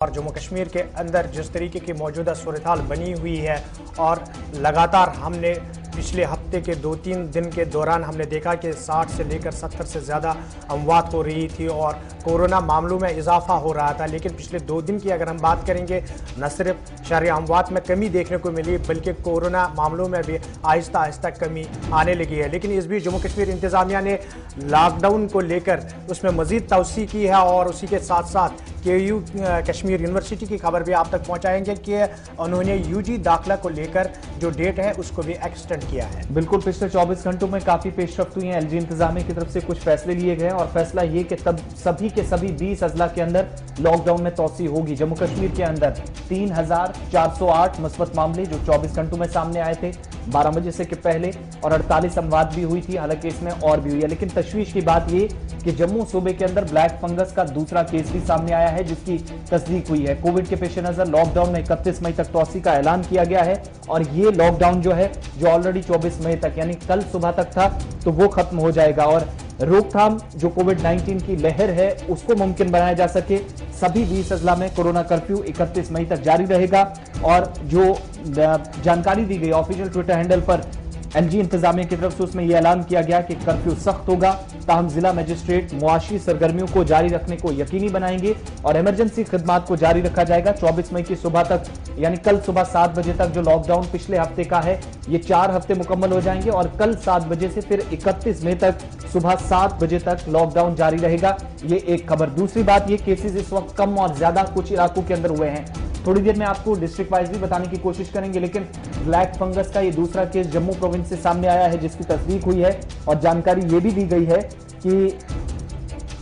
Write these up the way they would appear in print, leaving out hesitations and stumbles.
और जम्मू कश्मीर के अंदर जिस तरीके की मौजूदा सूरत हाल बनी हुई है और लगातार हमने पिछले हफ्ते के 2-3 दिन के दौरान हमने देखा कि 60 से लेकर 70 से ज़्यादा अमवात हो रही थी और कोरोना मामलों में इजाफा हो रहा था। लेकिन पिछले 2 दिन की अगर हम बात करेंगे, न सिर्फ शरह अमवात में कमी देखने को मिली बल्कि कोरोना मामलों में भी आहिस्ता आहिस्ता कमी आने लगी है। लेकिन इस बीच जम्मू कश्मीर इंतज़ामिया ने लॉकडाउन को लेकर उसमें मज़ीद तौसी की है और उसी के साथ साथ KU कश्मीर यूनिवर्सिटी की खबर भी आप तक पहुंचाएंगे कि उन्होंने UG दाखिला को लेकर जो डेट है उसको भी एक्सटेंड किया है। बिल्कुल, पिछले 24 घंटों में काफी पेशरफ्त हुई है। LG इंतजामिया की तरफ से कुछ फैसले लिए गए और फैसला ये कि तब सभी के सभी 20 अजला के अंदर लॉकडाउन में तोसी होगी। जम्मू कश्मीर के अंदर 3408 मुस्बत मामले जो 24 घंटों में सामने आए थे 12 बजे से के पहले और 48 अमवात भी हुई थी। हालांकि इसमें और भी हुई है, लेकिन तशवीश की बात ये कि जम्मू सूबे के अंदर ब्लैक फंगस का दूसरा केस भी सामने आया है जिसकी तस्दीक हुई है। कोविड के पेश नजर लॉकडाउन में 31 मई तक तोसी का ऐलान किया गया है और ये लॉकडाउन जो है जो ऑलरेडी 24 मई तक यानी कल सुबह तक था तो वो खत्म हो जाएगा और रोकथाम जो कोविड-19 की लहर है उसको मुमकिन बनाया जा सके। सभी 20 अजला में कोरोना कर्फ्यू 31 मई तक जारी रहेगा और जो जानकारी दी गई ऑफिशियल ट्विटर हैंडल पर LG इंतजामिया की तरफ से उसमें यह ऐलान किया गया कि कर्फ्यू सख्त होगा, ताहम जिला मजिस्ट्रेट मुआशी सरगर्मियों को जारी रखने को यकीनी बनाएंगे और इमरजेंसी खिदमात को जारी रखा जाएगा। 24 मई की सुबह तक यानी कल सुबह 7 बजे तक जो लॉकडाउन पिछले हफ्ते का है ये 4 हफ्ते मुकम्मल हो जाएंगे और कल 7 बजे से फिर 31 मई तक सुबह 7 बजे तक लॉकडाउन जारी रहेगा। ये एक खबर। दूसरी बात, ये केसेस इस वक्त कम और ज्यादा कुछ इलाकों के अंदर हुए हैं। थोड़ी देर में आपको डिस्ट्रिक्ट वाइज भी बताने की कोशिश करेंगे, लेकिन ब्लैक फंगस का ये दूसरा केस जम्मू प्रोविंस से सामने आया है जिसकी तस्दीक हुई है और जानकारी ये भी दी गई है कि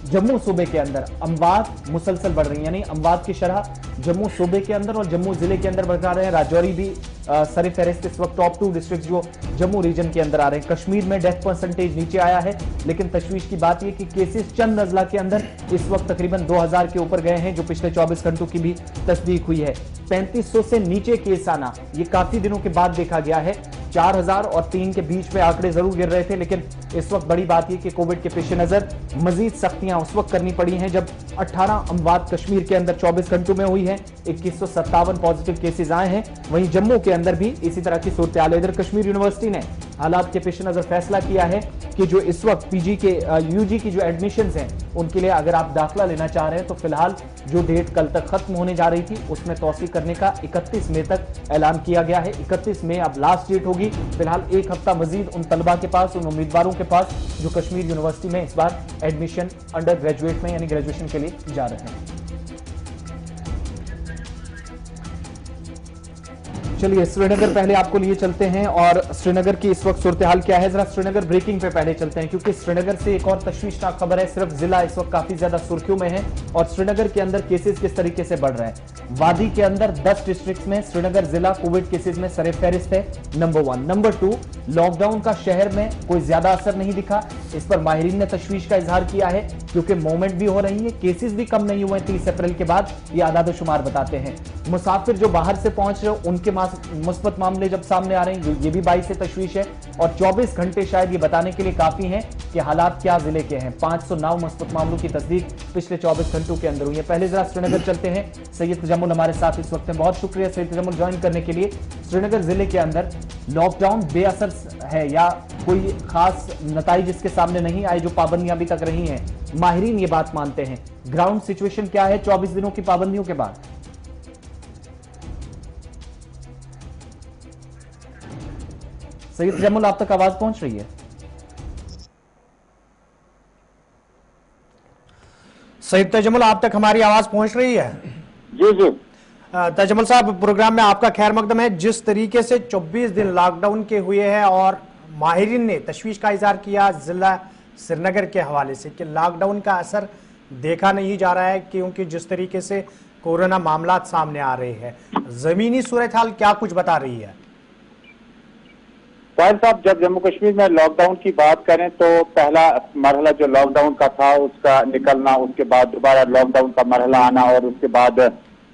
जम्मू सूबे के अंदर अमवात मुसलसल बढ़ रही है, यानी अमवात की शरह जम्मू सूबे के अंदर और जम्मू जिले के अंदर बढ़ रहे हैं। राजौरी भी सर फहरिस्त इस वक्त टॉप 2 डिस्ट्रिक्ट जो जम्मू रीजन के अंदर आ रहे हैं। कश्मीर में डेथ परसेंटेज नीचे आया है, लेकिन तशवीश की बात यह कि केसेस चंद अजला के अंदर इस वक्त तकरीबन 2000 के ऊपर गए हैं जो पिछले 24 घंटों की भी तस्दीक हुई है। 3500 से नीचे केस आना ये काफी दिनों के बाद देखा गया है। 4000 और 3 के बीच में आंकड़े जरूर गिर रहे थे, लेकिन इस वक्त बड़ी बात यह कि कोविड के पेश नजर मजीद सख्तियां उस वक्त करनी पड़ी हैं जब 18 अमवात कश्मीर के अंदर 24 घंटों में हुई है। 2157 पॉजिटिव केसेस आए हैं। वहीं जम्मू के अंदर भी इसी तरह की सूरत हाल है। इधर कश्मीर यूनिवर्सिटी ने हालात के पेश नजर फैसला किया है कि जो इस वक्त PG के UG की जो एडमिशंस हैं उनके लिए अगर आप दाखिला लेना चाह रहे हैं तो फिलहाल जो डेट कल तक खत्म होने जा रही थी उसमें तौसी करने का 31 मई तक ऐलान किया गया है। 31 मई अब लास्ट डेट होगी। फिलहाल एक हफ्ता मजीद उन तलबा के पास, उन उम्मीदवारों के पास जो कश्मीर यूनिवर्सिटी में इस बार एडमिशन अंडर ग्रेजुएट में यानी ग्रेजुएशन के लिए जा रहे हैं। चलिए श्रीनगर पहले आपको लिए चलते हैं और श्रीनगर की इस वक्त सूरत हाल क्या है जरा श्रीनगर ब्रेकिंग पे पहले चलते हैं क्योंकि श्रीनगर से एक और तशवीशनाक खबर है। सिर्फ जिला इस वक्त काफी ज्यादा सुर्खियों में है और श्रीनगर के अंदर केसेस किस तरीके से बढ़ रहे हैं। वादी के अंदर 10 डिस्ट्रिक्ट्स में श्रीनगर जिला कोविड केसेस में सरे फहरिस्त है नंबर 1। नंबर 2, लॉकडाउन का शहर में कोई ज्यादा असर नहीं दिखा। इस पर माहिरीन ने तशवीश का इजहार किया है क्योंकि मूवमेंट भी हो रही है, केसेस भी कम नहीं हुए 30 अप्रैल के बाद, ये आदाद शुमार बताते हैं। मुसाफिर जो बाहर से पहुंच रहे उनके मुस्बत मामले जब सामने आ रहे हैं ये भी 22 से तशवीश है और 24 घंटे शायद ये बताने के लिए काफी हैं कि हालात क्या जिले के हैं। 509 मुस्बत मामलों की तस्दीक पिछले 24 घंटों के अंदर हुई है। पहले जरा श्रीनगर चलते हैं। सैयद तजम्मुल हमारे साथ इस वक्त है। बहुत शुक्रिया सैयद तजम्मुल ज्वाइन करने के लिए। श्रीनगर जिले के अंदर लॉकडाउन बेअसर है या कोई खास नतीजे इसके सामने नहीं आए जो पाबंदियां अभी तक रही हैं, माहिरीन ये बात मानते हैं। ग्राउंड सिचुएशन क्या है 24 दिनों की पाबंदियों के बाद? सैयद तजम्मुल आप तक आवाज पहुंच रही है? सैयद तजम्मुल आप तक हमारी आवाज पहुंच रही है? जी जी तजम्मुल साहब, प्रोग्राम में आपका खैर मकदम है। जिस तरीके से 24 दिन लॉकडाउन के हुए हैं और माहिरीन ने तशवीश का इजहार किया जिला श्रीनगर के हवाले से कि लॉकडाउन का असर देखा नहीं जा रहा है क्योंकि जिस तरीके से कोरोना मामला सामने आ रहे हैं, जमीनी सूरत हाल क्या कुछ बता रही है? साहिर साहब, जब जम्मू कश्मीर में लॉकडाउन की बात करें तो पहला मरहला जो लॉकडाउन का था उसका निकलना, उसके बाद दोबारा लॉकडाउन का मरहला आना और उसके बाद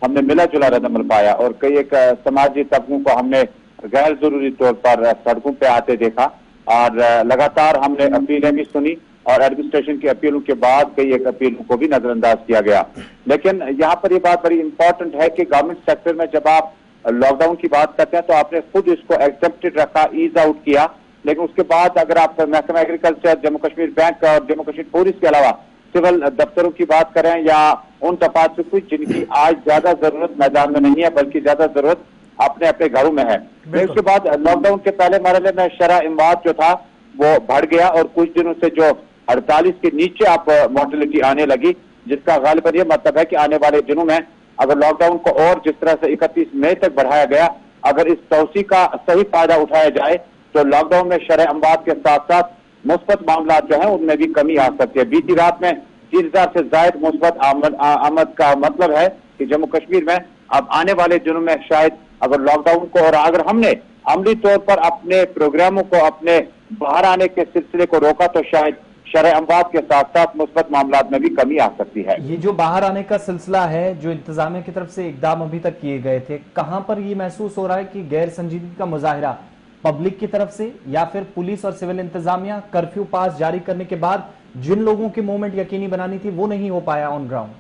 हमने मिला जुला रद्दमल पाया और कई एक समाजी तबकों को हमने गैर जरूरी तौर पर सड़कों पे आते देखा और लगातार हमने अपीलें भी सुनी और एडमिनिस्ट्रेशन की अपीलों के बाद कई एक अपीलों को भी नजरअंदाज किया गया। लेकिन यहाँ पर ये बात बड़ी इंपॉर्टेंट है कि गवर्नमेंट सेक्टर में जब आप लॉकडाउन की बात करते हैं तो आपने खुद इसको एक्सेप्टेड रखा, ईज आउट किया, लेकिन उसके बाद अगर आप महकमा एग्रीकल्चर, जम्मू कश्मीर बैंक और जम्मू कश्मीर पुलिस के अलावा सिविल दफ्तरों की बात करें या उन तफासिल की जिनकी आज ज्यादा जरूरत मैदान में नहीं है बल्कि ज्यादा जरूरत अपने अपने घरों में है। उसके बाद लॉकडाउन के पहले मरहले में शरह इमवात जो था वो बढ़ गया और कुछ दिनों से जो 48 के नीचे आप मोर्टेलिटी आने लगी, जिसका गालिबन ये मतलब है कि आने वाले दिनों में अगर लॉकडाउन को और जिस तरह से 31 मई तक बढ़ाया गया, अगर इस तौसी का सही फायदा उठाया जाए तो लॉकडाउन में शरह अमवात के साथ साथ मुस्बत मामला जो है उनमें भी कमी आ सकती है। बीती रात में 30,000 से ज्यादा मुस्बत आमद का मतलब है कि जम्मू कश्मीर में अब आने वाले दिनों में शायद अगर लॉकडाउन को और अगर हमने अमली तौर पर अपने प्रोग्रामों को, अपने बाहर आने के सिलसिले को रोका तो शायद शरह अमवात के साथ साथ मुस्बत मामला में भी कमी आ सकती है। ये जो बाहर आने का सिलसिला है, जो इंतजामिया की तरफ से इकदाम अभी तक किए गए थे, कहां पर ये महसूस हो रहा है कि गैर संजीदगी का मुजाहिरा पब्लिक की तरफ से या फिर पुलिस और सिविल इंतजामिया कर्फ्यू पास जारी करने के बाद जिन लोगों की मूवमेंट यकीनी बनानी थी वो नहीं हो पाया ऑन ग्राउंड?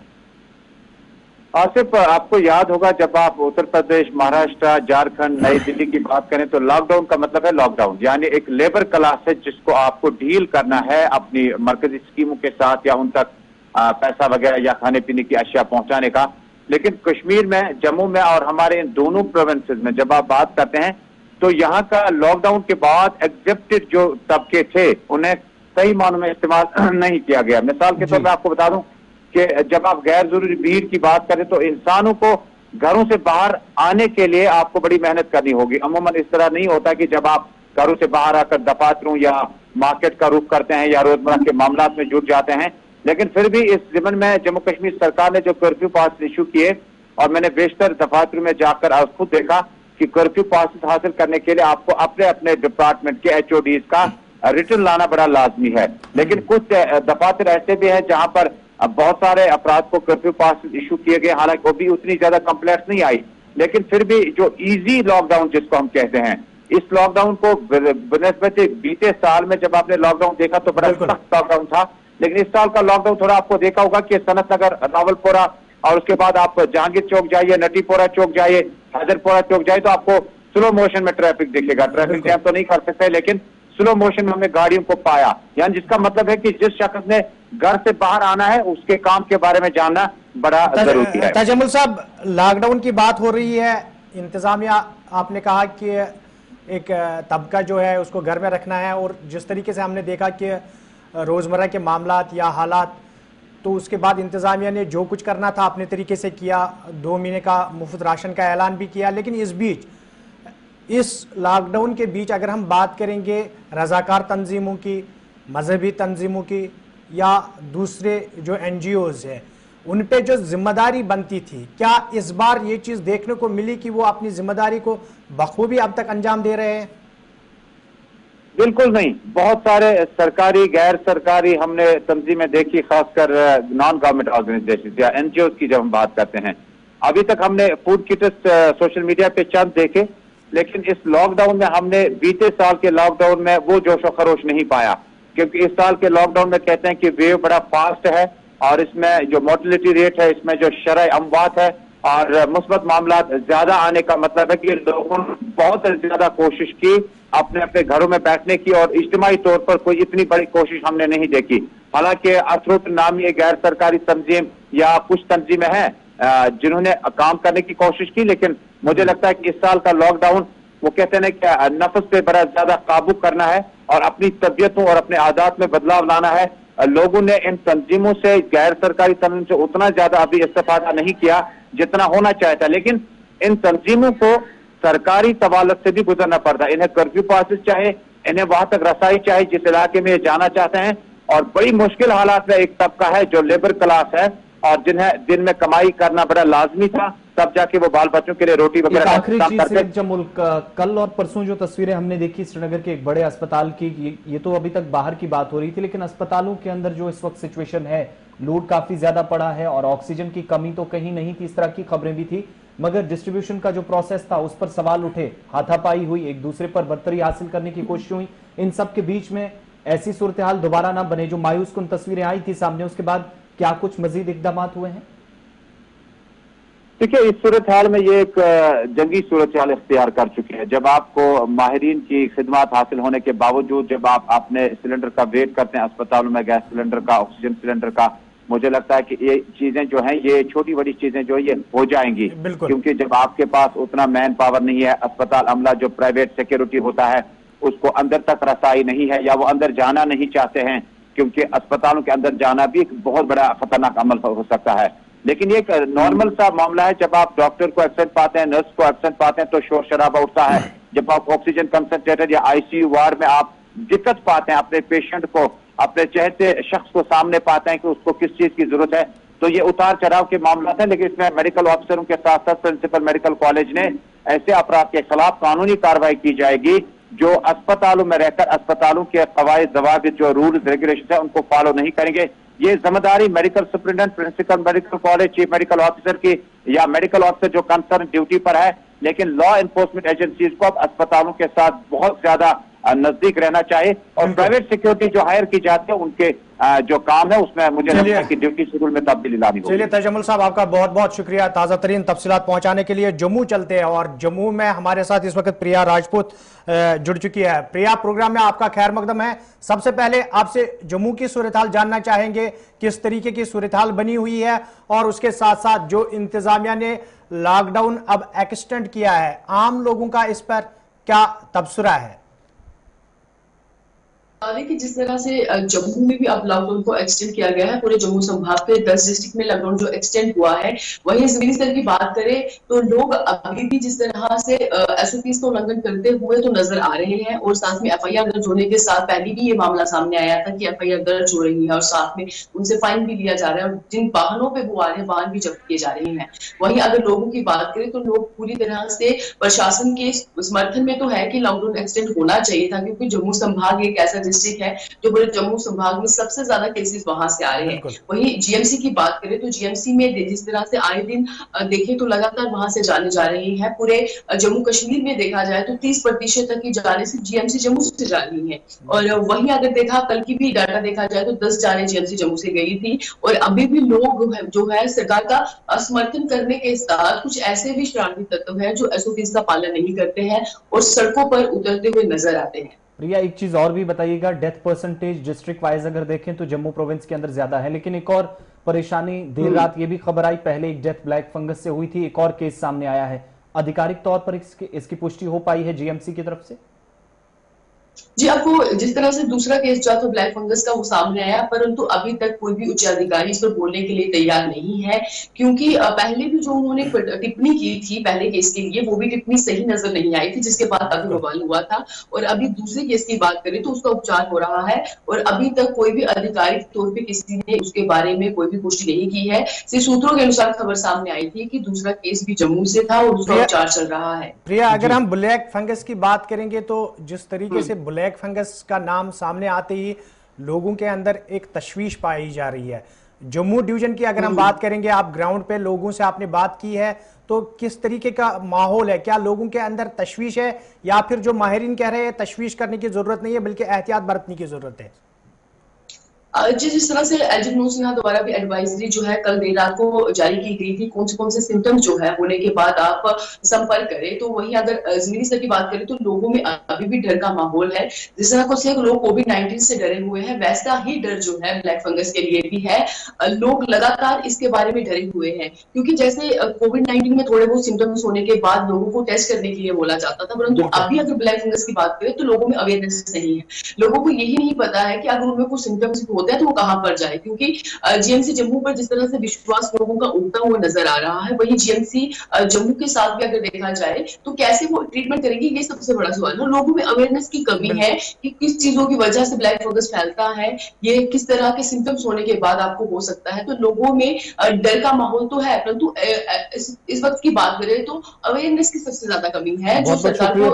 आसिफ, आपको याद होगा जब आप उत्तर प्रदेश, महाराष्ट्र, झारखंड, नई दिल्ली की बात करें तो लॉकडाउन का मतलब है लॉकडाउन, यानी एक लेबर क्लास है जिसको आपको डील करना है अपनी मरकजी स्कीमों के साथ या उन तक पैसा वगैरह या खाने पीने की अशिया पहुंचाने का। लेकिन कश्मीर में, जम्मू में और हमारे इन दोनों प्रोविंसेस में जब आप बात करते हैं तो यहाँ का लॉकडाउन के बाद एक्सेप्टेड जो तबके थे उन्हें सही मानों में इस्तेमाल नहीं किया गया। मिसाल के तौर पर आपको बता दूं कि जब आप गैर जरूरी भीड़ की बात करें तो इंसानों को घरों से बाहर आने के लिए आपको बड़ी मेहनत करनी होगी। अमूमन इस तरह नहीं होता कि जब आप घरों से बाहर आकर दफातरों या मार्केट का रुख करते हैं या रोजमर्रा के मामला में जुट जाते हैं। लेकिन फिर भी इस जिमन में जम्मू कश्मीर सरकार ने जो कर्फ्यू पास इशू किए और मैंने बेशतर दफातर में जाकर खुद देखा कि कर्फ्यू पास हासिल करने के लिए आपको अपने अपने डिपार्टमेंट के HODs का रिटर्न लाना बड़ा लाजमी है। लेकिन कुछ दफातर ऐसे भी हैं जहां पर बहुत सारे अपराध को कर्फ्यू पास इशू किए गए, हालांकि वो भी उतनी ज्यादा कंप्लेंट्स नहीं आई, लेकिन फिर भी जो इजी लॉकडाउन जिसको हम कहते हैं, इस लॉकडाउन को बनस्बत बीते साल में जब आपने लॉकडाउन देखा तो बड़ा सख्त लॉकडाउन था, लेकिन इस साल का लॉकडाउन थोड़ा आपको देखा होगा कि सनत नगर, रावलपुरा और उसके बाद आप जहांगीर चौक जाइए, नटीपोरा चौक जाइए, हैदरपोरा चौक जाइए तो आपको स्लो मोशन में ट्रैफिक दिखेगा। ट्रैफिक जैम तो नहीं कर सकते लेकिन स्लो मोशन में हमने गाड़ियों को पाया, यानी जिसका मतलब है कि जिस शख्स ने घर से बाहर आना है उसके काम के बारे में जानना बड़ा जरूरी है। तजम्मुल साहब, लॉकडाउन की बात हो रही है, इंतजामिया आपने कहा कि एक तबका जो है उसको घर में रखना है और जिस तरीके से हमने देखा कि रोजमर्रा के मामलात या हालात, तो उसके बाद इंतजामिया ने जो कुछ करना था अपने तरीके से किया, 2 महीने का मुफ्त राशन का ऐलान भी किया। लेकिन इस बीच, इस लॉकडाउन के बीच अगर हम बात करेंगे रजाकार तंजीमों की, मजहबी तंजीमों की या दूसरे जो NGOs है, उन पे जो जिम्मेदारी बनती थी, क्या इस बार ये चीज देखने को मिली कि वो अपनी जिम्मेदारी को बखूबी अब तक अंजाम दे रहे हैं? बिल्कुल नहीं। बहुत सारे सरकारी, गैर सरकारी हमने तंजीमें देखी, खासकर नॉन गवर्नमेंट ऑर्गेनाइजेशन या NGOs की जब हम बात करते हैं। अभी तक हमने फूड किट्स सोशल मीडिया पे चंद देखे, लेकिन इस लॉकडाउन में हमने बीते साल के लॉकडाउन में वो जोशो खरोश नहीं पाया, क्योंकि इस साल के लॉकडाउन में कहते हैं कि वेव बड़ा फास्ट है और इसमें जो मोर्टेलिटी रेट है, इसमें जो शरह अमवात है और मुस्बत मामला ज्यादा आने का मतलब है कि लोगों ने बहुत ज्यादा कोशिश की अपने अपने घरों में बैठने की और इज्तिमाई तौर पर कोई इतनी बड़ी कोशिश हमने नहीं देखी। हालांकि असरुत नामी गैर सरकारी तंजीम या कुछ तंजीमें हैं जिन्होंने काम करने की कोशिश की, लेकिन मुझे लगता है कि इस साल का लॉकडाउन, वो कहते हैं कि नफ्स पे बड़ा ज्यादा काबू करना है और अपनी तबीयतों और अपने आदत में बदलाव लाना है। लोगों ने इन तंजीमों से, गैर सरकारी तंजीम से उतना ज्यादा अभी इस्तेफादा नहीं किया जितना होना चाहता, लेकिन इन तंजीमों को सरकारी तवालत से भी गुजरना पड़ता है। इन्हें कर्फ्यू पासेस चाहे, इन्हें वहां तक रसाई चाहे जिस इलाके में ये जाना चाहते हैं, और बड़ी मुश्किल हालात में एक तबका है जो लेबर क्लास है और जिन्हें दिन में कमाई करना बड़ा लाजमी था, तब जाके वो बाल बच्चों के लिए रोटी वगैरह आखिरी चीज से मुल्क, कल और परसों जो तस्वीरें हमने देखी श्रीनगर के एक बड़े अस्पताल की, ये तो अभी तक बाहर की बात हो रही थी, लेकिन अस्पतालों के अंदर जो इस वक्त सिचुएशन है, लोड काफी ज्यादा पड़ा है और ऑक्सीजन की कमी तो कहीं नहीं थी, इस तरह की खबरें भी थी, मगर डिस्ट्रीब्यूशन का जो प्रोसेस था उस पर सवाल उठे, हाथापाई हुई, एक दूसरे पर बर्तरी हासिल करने की कोशिश हुई। इन सब के बीच में ऐसी सूरत हाल दोबारा ना बने। जो मायूस कुन तस्वीरें आई थी सामने, उसके बाद क्या कुछ मजीद इकदाम हुए हैं? देखिए, इस सूरत हाल में ये एक जंगी सूरत हाल इख्तियार कर चुकी है। जब आपको माहिरीन की खिदमत हासिल होने के बावजूद जब आप अपने सिलेंडर का वेट करते हैं अस्पतालों में, गैस सिलेंडर का, ऑक्सीजन सिलेंडर का, मुझे लगता है कि ये चीजें जो हैं, ये छोटी बड़ी चीजें जो है ये हो जाएंगी, क्योंकि जब आपके पास उतना मैन पावर नहीं है, अस्पताल अमला जो प्राइवेट सिक्योरिटी होता है उसको अंदर तक रसाई नहीं है या वो अंदर जाना नहीं चाहते हैं, क्योंकि अस्पतालों के अंदर जाना भी एक बहुत बड़ा खतरनाक अमल हो सकता है। लेकिन ये एक नॉर्मल सा मामला है। जब आप डॉक्टर को एब्सेंट पाते हैं, नर्स को एब्सेंट पाते हैं तो शोर शराबा उठता है। जब आप ऑक्सीजन कंसंट्रेटर या आईसीयू वार्ड में आप दिक्कत पाते हैं, अपने पेशेंट को, अपने चहते शख्स को सामने पाते हैं कि उसको किस चीज की जरूरत है, तो ये उतार चढ़ाव के मामला है। लेकिन इसमें मेडिकल ऑफिसरों के साथ साथ प्रिंसिपल मेडिकल कॉलेज ने ऐसे अपराध के खिलाफ कानूनी कार्रवाई की जाएगी जो अस्पतालों में रहकर अस्पतालों के कवायद जवाबित जो रूल्स रेगुलेशन है उनको फॉलो नहीं करेंगे। ये जिम्मेदारी medical superintendent, principal medical college, chief medical officer की या मेडिकल ऑफिसर जो कंसर्न ड्यूटी पर है। लेकिन लॉ एनफोर्समेंट एजेंसीज को अब अस्पतालों के साथ बहुत ज्यादा नजदीक रहना चाहिए और प्राइवेट सिक्योरिटी जो हायर की जाती है उनके जो काम है उसमें मुझे लगता है कि ड्यूटी शेड्यूल में तब्दीली लानी होगी। चलिए तजम्मुल साहब, आपका बहुत बहुत शुक्रिया ताज़ा तरीन तफसीलात पहुंचाने के लिए। जम्मू चलते हैं और जम्मू में हमारे साथ इस वक्त प्रिया राजपूत जुड़ चुकी है। प्रिया, प्रोग्राम में आपका खैर मकदम है। सबसे पहले आपसे जम्मू की सूरत हाल जानना चाहेंगे, किस तरीके की सूरत हाल बनी हुई है और उसके साथ साथ जो इंतजामिया ने लॉकडाउन अब एक्सटेंड किया है, आम लोगों का इस पर क्या तबसरा है? देखिए, जिस तरह से जम्मू में भी अब लॉकडाउन को एक्सटेंड किया गया है, पूरे जम्मू संभाग के 10 डिस्ट्रिक्ट में लॉकडाउन जो एक्सटेंड हुआ है, वहीं जमीनी स्तर की बात करें तो लोग अभी भी जिस तरह से एसओपीज का उल्लंघन करते हुए तो नजर आ रहे हैं और साथ में एफआईआर दर्ज होने के साथ पहले भी ये मामला सामने आया था कि एफआईआर दर्ज हो रही है और साथ में उनसे फाइन भी लिया जा रहा है और जिन वाहनों पर वो आ रहे हैं वाहन भी जब्त किए जा रहे हैं। वहीं अगर लोगों की बात करें तो लोग पूरी तरह से प्रशासन के समर्थन में तो है कि लॉकडाउन एक्सटेंड होना चाहिए था, क्योंकि जम्मू संभाग एक ऐसा डिस्ट्रिक्ट है जो पूरे जम्मू संभाग में सबसे ज्यादा केसेस वहां से आ रहे हैं। वहीं जीएमसी की बात करें तो जीएमसी में जिस तरह से आए दिन देखें तो लगातार वहां से जाने जा रही है। पूरे जम्मू कश्मीर में देखा जाए तो 30% तक की जाने से जीएमसी जम्मू से जा रही है। और वहीं अगर देखा कल की भी डाटा देखा जाए तो 10 जाने जीएमसी जम्मू से गई थी। और अभी भी लोग जो है सरकार का समर्थन करने के साथ कुछ ऐसे भी शरारती तत्व है जो एसओपीज का पालन नहीं करते हैं और सड़कों पर उतरते हुए नजर आते हैं। प्रिया, एक चीज और भी बताइएगा, डेथ परसेंटेज डिस्ट्रिक्ट वाइज अगर देखें तो जम्मू प्रोविंस के अंदर ज्यादा है, लेकिन एक और परेशानी देर रात ये भी खबर आई, पहले एक डेथ ब्लैक फंगस से हुई थी, एक और केस सामने आया है। आधिकारिक तौर पर इसकी पुष्टि हो पाई है जीएमसी की तरफ से? जी, आपको जिस तरह से दूसरा केस जो था ब्लैक फंगस का वो सामने आया, परंतु अभी तक कोई भी उच्च अधिकारी इस पर बोलने के लिए तैयार नहीं है, क्योंकि पहले भी जो उन्होंने टिप्पणी की थी पहले केस के लिए वो भी टिप्पणी सही नजर नहीं आई थी, जिसके बाद काफी बवाल हुआ था। और अभी दूसरे केस की बात करें तो उसका उपचार हो रहा है और अभी तक कोई भी आधिकारिक तौर पर किसी ने उसके बारे में कोई भी पुष्टि नहीं की है। सिर्फ सूत्रों के अनुसार खबर सामने आई थी कि दूसरा केस भी जम्मू से था और उसका उपचार चल रहा है। प्रिया, अगर हम ब्लैक फंगस की बात करेंगे तो जिस तरीके से ब्लैक फंगस का नाम सामने आते ही लोगों के अंदर एक तशवीश पाई जा रही है। जम्मू डिवीजन की अगर हम बात करेंगे, आप ग्राउंड पे लोगों से आपने बात की है, तो किस तरीके का माहौल है? क्या लोगों के अंदर तशवीश है या फिर जो माहिरीन कह रहे हैं तशवीश करने की जरूरत नहीं है बल्कि एहतियात बरतने की जरूरत है? जिस तरह से एलजी मनोज सिन्हा द्वारा भी एडवाइजरी जो है कल देर रात को जारी की गई थी, कौन से सिम्टम्स जो है होने के बाद आप संपर्क करें, तो वहीं अगर जमीनी स्तर की बात करें तो लोगों में अभी भी डर का माहौल है। जिस तरह कुछ लोग कोविड-19 से डरे हुए हैं, वैसा ही डर जो है ब्लैक फंगस के लिए भी है। लोग लगातार इसके बारे में डरे हुए हैं, क्योंकि जैसे कोविड-19 में थोड़े बहुत सिम्टम्स होने के बाद लोगों को टेस्ट करने के लिए बोला जाता था, परंतु अभी अगर ब्लैक फंगस की बात करें तो लोगों में अवेयरनेस नहीं है। लोगों को यही नहीं पता है कि अगर उनमें कुछ सिम्टम्स है तो वो कहां पर जाए, क्योंकि जीएमसी जम्मू पर जिस तरह से विश्वास लोगों का उठता हुआ नजर आ रहा है, वही जीएमसी जम्मू के साथ भी अगर देखा जाए तो कैसे वो ट्रीटमेंट करेंगे, ये सबसे बड़ा सवाल है। लोगों में अवेयरनेस की कमी है कि किस चीजों की वजह से ब्लैक फंगस फैलता है, ये किस तरह के सिम्टम्स होने के बाद आपको हो सकता है। तो लोगों में डर का माहौल तो है, परंतु इस वक्त की बात करें तो अवेयरनेस की सबसे ज्यादा कमी है जो सरकार को